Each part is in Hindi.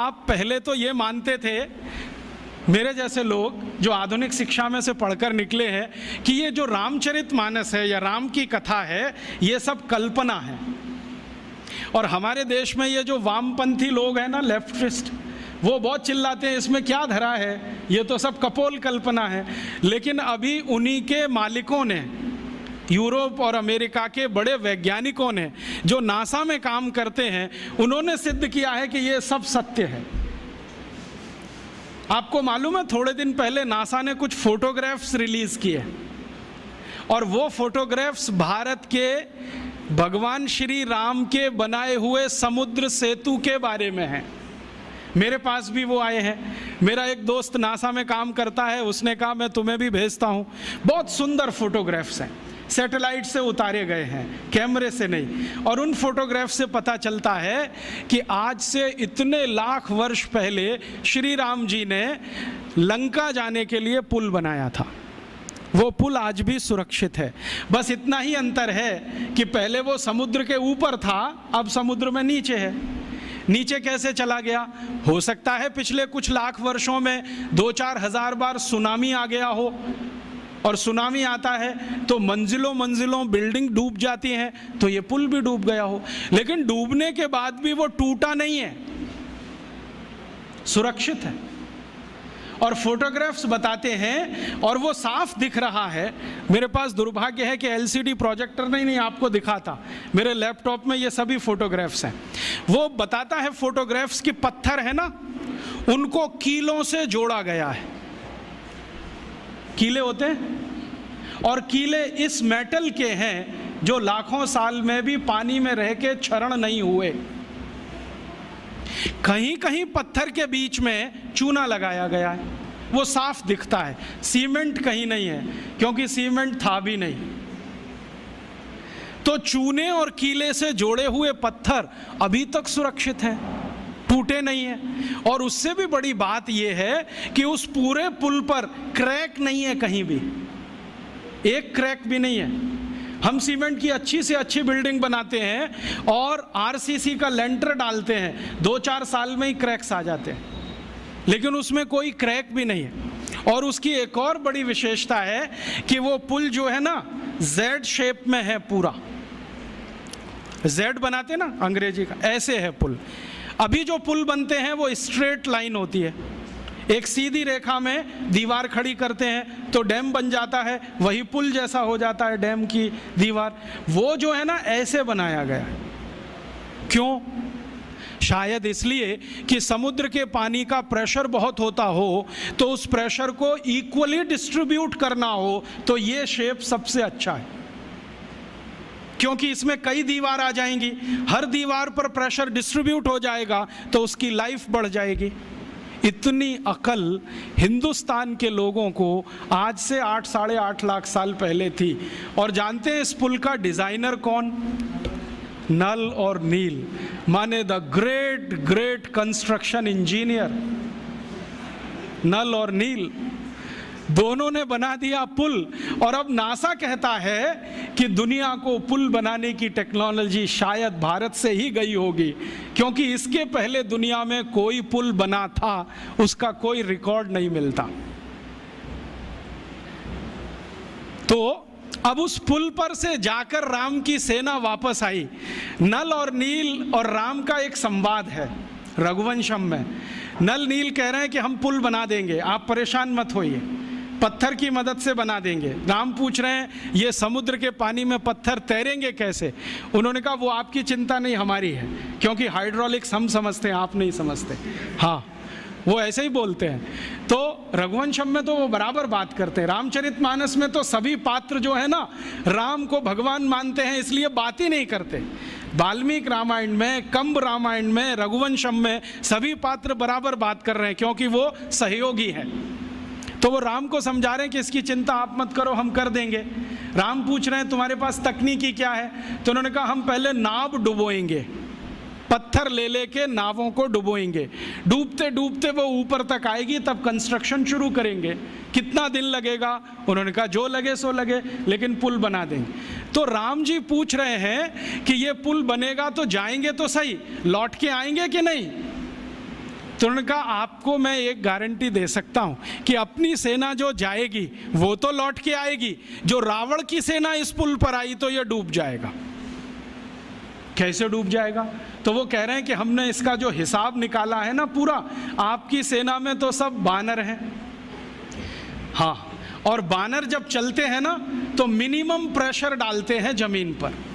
आप पहले तो ये मानते थे, मेरे जैसे लोग जो आधुनिक शिक्षा में से पढ़कर निकले हैं, कि ये जो रामचरितमानस है या राम की कथा है ये सब कल्पना है। और हमारे देश में ये जो वामपंथी लोग हैं ना, लेफ्टिस्ट, वो बहुत चिल्लाते हैं इसमें क्या धरा है, ये तो सब कपोल कल्पना है। लेकिन अभी उन्हीं के मालिकों ने, यूरोप और अमेरिका के बड़े वैज्ञानिकों ने जो नासा में काम करते हैं, उन्होंने सिद्ध किया है कि ये सब सत्य है। आपको मालूम है, थोड़े दिन पहले नासा ने कुछ फोटोग्राफ्स रिलीज किए और वो फोटोग्राफ्स भारत के भगवान श्री राम के बनाए हुए समुद्र सेतु के बारे में हैं। मेरे पास भी वो आए हैं। मेरा एक दोस्त नासा में काम करता है, उसने कहा मैं तुम्हें भी भेजता हूँ। बहुत सुंदर फोटोग्राफ्स हैं, सैटेलाइट से उतारे गए हैं, कैमरे से नहीं। और उन फोटोग्राफ से पता चलता है कि आज से इतने लाख वर्ष पहले श्री राम जी ने लंका जाने के लिए पुल बनाया था। वो पुल आज भी सुरक्षित है। बस इतना ही अंतर है कि पहले वो समुद्र के ऊपर था, अब समुद्र में नीचे है। नीचे कैसे चला गया? हो सकता है पिछले कुछ लाख वर्षों में 2-4 हज़ार बार सुनामी आ गया हो, और सुनामी आता है तो मंजिलों मंजिलों बिल्डिंग डूब जाती हैं, तो ये पुल भी डूब गया हो। लेकिन डूबने के बाद भी वो टूटा नहीं है, सुरक्षित है। और फोटोग्राफ्स बताते हैं और वो साफ दिख रहा है। मेरे पास दुर्भाग्य है कि एलसीडी प्रोजेक्टर नहीं आपको दिखाता, मेरे लैपटॉप में ये सभी फोटोग्राफ्स हैं। वो बताता है फोटोग्राफ्स कि पत्थर है ना, उनको कीलों से जोड़ा गया है। कीले होते हैं, और कीले इस मेटल के हैं जो लाखों साल में भी पानी में रह के क्षरण नहीं हुए। कहीं कहीं पत्थर के बीच में चूना लगाया गया है, वो साफ दिखता है। सीमेंट कहीं नहीं है, क्योंकि सीमेंट था भी नहीं। तो चूने और कीले से जोड़े हुए पत्थर अभी तक सुरक्षित हैं, टूटे नहीं हैं। और उससे भी बड़ी बात यह है कि उस पूरे पुल पर क्रैक नहीं है, कहीं भी एक क्रैक भी नहीं है। हम सीमेंट की अच्छी से अच्छी बिल्डिंग बनाते हैं और आरसीसी का लेंटर डालते हैं, 2-4 साल में ही क्रैक्स आ जाते हैं, लेकिन उसमें कोई क्रैक भी नहीं है। और उसकी एक और बड़ी विशेषता है कि वो पुल जो है ना, जेड शेप में है पूरा। जेड बनाते ना अंग्रेजी का, ऐसे है पुल। अभी जो पुल बनते हैं वो स्ट्रेट लाइन होती है, एक सीधी रेखा में दीवार खड़ी करते हैं तो डैम बन जाता है, वही पुल जैसा हो जाता है डैम की दीवार। वो जो है ना, ऐसे बनाया गया है। क्यों? शायद इसलिए कि समुद्र के पानी का प्रेशर बहुत होता हो, तो उस प्रेशर को इक्वली डिस्ट्रीब्यूट करना हो, तो ये शेप सबसे अच्छा है। क्योंकि इसमें कई दीवार आ जाएंगी, हर दीवार पर प्रेशर डिस्ट्रीब्यूट हो जाएगा तो उसकी लाइफ बढ़ जाएगी। इतनी अकल हिंदुस्तान के लोगों को आज से 8-8.5 लाख साल पहले थी। और जानते हैं इस पुल का डिजाइनर कौन? नल और नील, माने the great great construction engineer. Nal और नील दोनों ने बना दिया पुल। और अब नासा कहता है कि दुनिया को पुल बनाने की टेक्नोलॉजी शायद भारत से ही गई होगी, क्योंकि इसके पहले दुनिया में कोई पुल बना था, उसका कोई रिकॉर्ड नहीं मिलता। तो अब उस पुल पर से जाकर राम की सेना वापस आई। नल और नील और राम का एक संवाद है रघुवंशम में। नल नील कह रहे हैं कि हम पुल बना देंगे, आप परेशान मत होइए, पत्थर की मदद से बना देंगे। राम पूछ रहे हैं ये समुद्र के पानी में पत्थर तैरेंगे कैसे? उन्होंने कहा वो आपकी चिंता नहीं, हमारी है, क्योंकि हाइड्रोलिक्स हम समझते हैं, आप नहीं समझते। हाँ, वो ऐसे ही बोलते हैं। तो रघुवंशम में तो वो बराबर बात करते हैं। रामचरितमानस में तो सभी पात्र जो है ना, राम को भगवान मानते हैं, इसलिए बात ही नहीं करते। वाल्मीकि रामायण में, कंब रामायण में, रघुवंशम में सभी पात्र बराबर बात कर रहे हैं, क्योंकि वो सहयोगी हैं। तो वो राम को समझा रहे हैं कि इसकी चिंता आप मत करो, हम कर देंगे। राम पूछ रहे हैं तुम्हारे पास तकनीकी क्या है? तो उन्होंने कहा हम पहले नाव डुबोएंगे, पत्थर ले लेके नावों को डुबोएंगे, डूबते डूबते वो ऊपर तक आएगी, तब कंस्ट्रक्शन शुरू करेंगे। कितना दिन लगेगा? उन्होंने कहा जो लगे सो लगे, लेकिन पुल बना देंगे। तो राम जी पूछ रहे हैं कि ये पुल बनेगा तो जाएंगे तो सही, लौट के आएंगे कि नहीं? तो उन्होंने कहा आपको मैं एक गारंटी दे सकता हूं कि अपनी सेना जो जाएगी वो तो लौट के आएगी, जो रावण की सेना इस पुल पर आई तो ये डूब जाएगा। कैसे डूब जाएगा? तो वो कह रहे हैं कि हमने इसका जो हिसाब निकाला है ना पूरा, आपकी सेना में तो सब बानर हैं। हाँ, और बानर जब चलते हैं ना तो मिनिमम प्रेशर डालते हैं जमीन पर।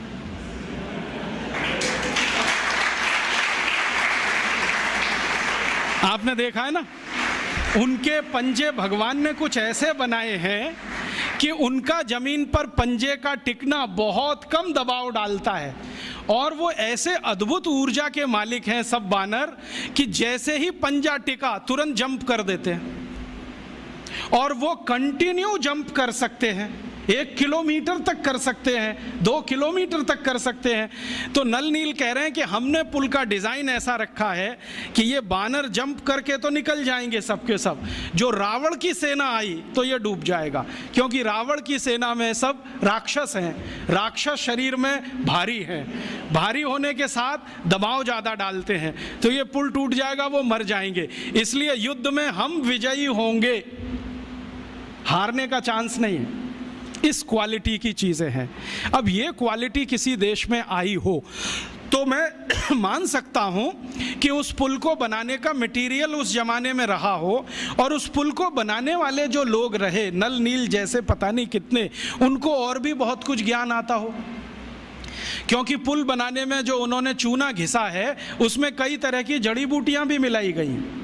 आपने देखा है ना, उनके पंजे भगवान ने कुछ ऐसे बनाए हैं कि उनका जमीन पर पंजे का टिकना बहुत कम दबाव डालता है, और वो ऐसे अद्भुत ऊर्जा के मालिक हैं सब बानर कि जैसे ही पंजा टिका तुरंत जंप कर देते हैं, और वो कंटिन्यू जंप कर सकते हैं, 1 किलोमीटर तक कर सकते हैं, 2 किलोमीटर तक कर सकते हैं। तो नल नील कह रहे हैं कि हमने पुल का डिज़ाइन ऐसा रखा है कि ये बानर जंप करके तो निकल जाएंगे सबके सब, जो रावण की सेना आई तो ये डूब जाएगा, क्योंकि रावण की सेना में सब राक्षस हैं, राक्षस शरीर में भारी हैं, भारी होने के साथ दबाव ज़्यादा डालते हैं, तो ये पुल टूट जाएगा, वो मर जाएंगे। इसलिए युद्ध में हम विजयी होंगे, हारने का चांस नहीं है। इस क्वालिटी की चीज़ें हैं। अब ये क्वालिटी किसी देश में आई हो तो मैं मान सकता हूं कि उस पुल को बनाने का मटेरियल उस जमाने में रहा हो, और उस पुल को बनाने वाले जो लोग रहे, नल नील जैसे पता नहीं कितने, उनको और भी बहुत कुछ ज्ञान आता हो, क्योंकि पुल बनाने में जो उन्होंने चूना घिसा है उसमें कई तरह की जड़ी बूटियां भी मिलाई गई हैं,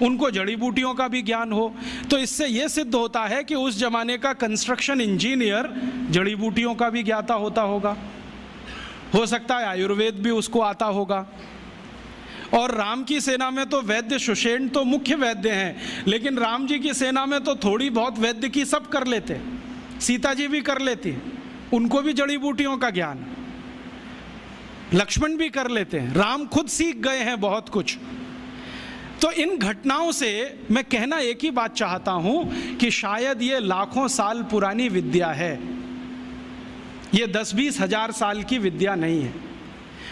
उनको जड़ी बूटियों का भी ज्ञान हो। तो इससे यह सिद्ध होता है कि उस जमाने का कंस्ट्रक्शन इंजीनियर जड़ी बूटियों का भी ज्ञाता होता होगा, हो सकता है आयुर्वेद भी उसको आता होगा। और राम की सेना में तो वैद्य सुषेण तो मुख्य वैद्य हैं, लेकिन राम जी की सेना में तो थोड़ी बहुत वैद्य की सब कर लेते, सीता जी भी कर लेती, उनको भी जड़ी बूटियों का ज्ञान, लक्ष्मण भी कर लेते हैं, राम खुद सीख गए हैं बहुत कुछ। तो इन घटनाओं से मैं कहना एक ही बात चाहता हूं कि शायद ये लाखों साल पुरानी विद्या है, ये 10-20 हजार साल की विद्या नहीं है।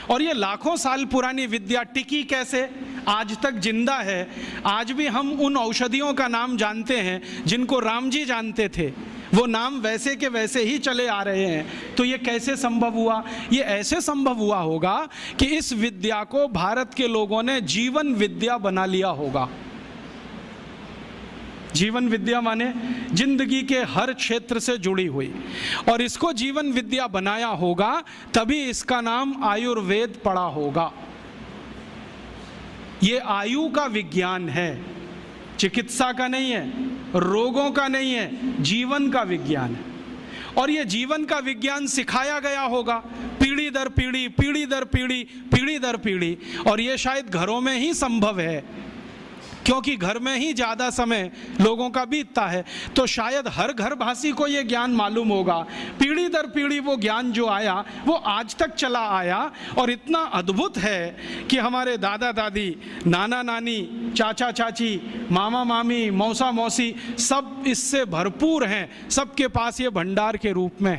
और ये लाखों साल पुरानी विद्या टिकी कैसे, आज तक जिंदा है। आज भी हम उन औषधियों का नाम जानते हैं जिनको राम जी जानते थे, वो नाम वैसे के वैसे ही चले आ रहे हैं। तो ये कैसे संभव हुआ? ये ऐसे संभव हुआ होगा कि इस विद्या को भारत के लोगों ने जीवन विद्या बना लिया होगा। जीवन विद्या माने जिंदगी के हर क्षेत्र से जुड़ी हुई, और इसको जीवन विद्या बनाया होगा, तभी इसका नाम आयुर्वेद पड़ा होगा। ये आयु का विज्ञान है, चिकित्सा का नहीं है, रोगों का नहीं है, जीवन का विज्ञान है। और ये जीवन का विज्ञान सिखाया गया होगा पीढ़ी दर पीढ़ी, पीढ़ी दर पीढ़ी, पीढ़ी दर पीढ़ी। और ये शायद घरों में ही संभव है, क्योंकि घर में ही ज़्यादा समय लोगों का बीतता है। तो शायद हर घर भाषी को ये ज्ञान मालूम होगा, पीढ़ी दर पीढ़ी वो ज्ञान जो आया वो आज तक चला आया। और इतना अद्भुत है कि हमारे दादा दादी, नाना नानी, चाचा चाची, मामा मामी, मौसा मौसी सब इससे भरपूर हैं, सबके पास ये भंडार के रूप में है।